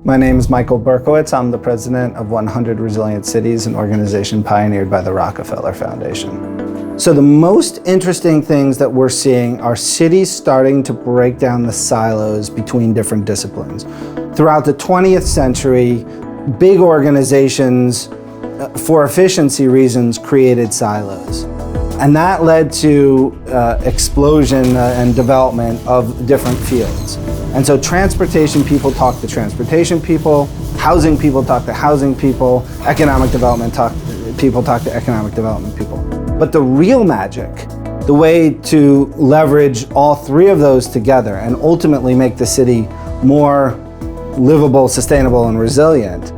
My name is Michael Berkowitz. I'm the president of 100 Resilient Cities, an organization pioneered by the Rockefeller Foundation. So the most interesting things that we're seeing are cities starting to break down the silos between different disciplines. Throughout the 20th century, big organizations, for efficiency reasons, created silos. And that led to explosion and development of different fields. And so transportation people talk to transportation people, housing people talk to housing people, economic development people talk to economic development people. But the real magic, the way to leverage all three of those together and ultimately make the city more livable, sustainable, and resilient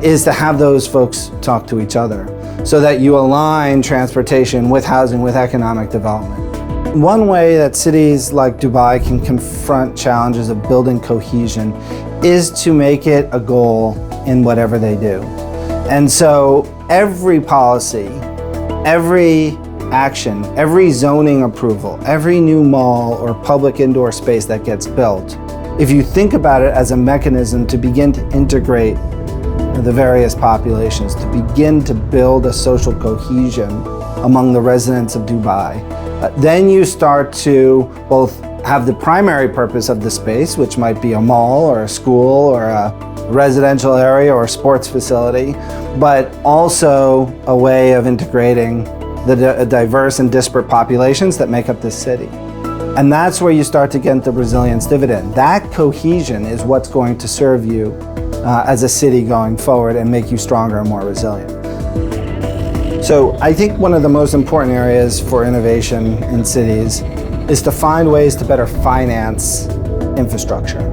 is to have those folks talk to each other so that you align transportation with housing, with economic development. One way that cities like Dubai can confront challenges of building cohesion is to make it a goal in whatever they do. And so every policy, every action, every zoning approval, every new mall or public indoor space that gets built, if you think about it as a mechanism to begin to integrate the various populations, to begin to build a social cohesion among the residents of Dubai, then you start to both have the primary purpose of the space, which might be a mall or a school or a residential area or a sports facility, but also a way of integrating the diverse and disparate populations that make up this city. And that's where you start to get the resilience dividend. That cohesion is what's going to serve you as a city going forward and make you stronger and more resilient. So I think one of the most important areas for innovation in cities is to find ways to better finance infrastructure.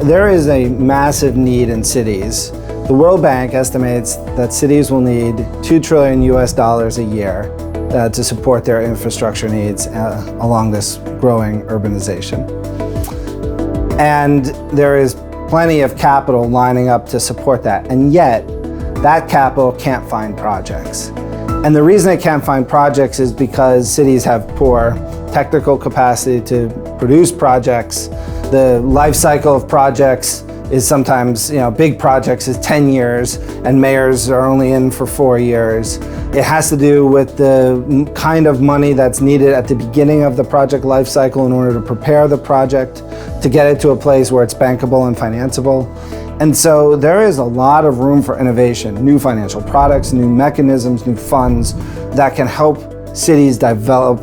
There is a massive need in cities. The World Bank estimates that cities will need $2 trillion a year to support their infrastructure needs along this growing urbanization. And there is plenty of capital lining up to support that, and yet that capital can't find projects. And the reason it can't find projects is because cities have poor technical capacity to produce projects. The life cycle of projects is sometimes, big projects is 10 years and mayors are only in for 4 years. It has to do with the kind of money that's needed at the beginning of the project life cycle in order to prepare the project, to get it to a place where it's bankable and financeable. And so there is a lot of room for innovation, new financial products, new mechanisms, new funds that can help cities develop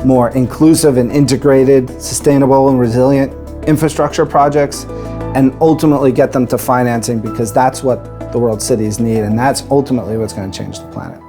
more inclusive and integrated, sustainable and resilient infrastructure projects, and ultimately get them to financing, because that's what the world's cities need, and that's ultimately what's going to change the planet.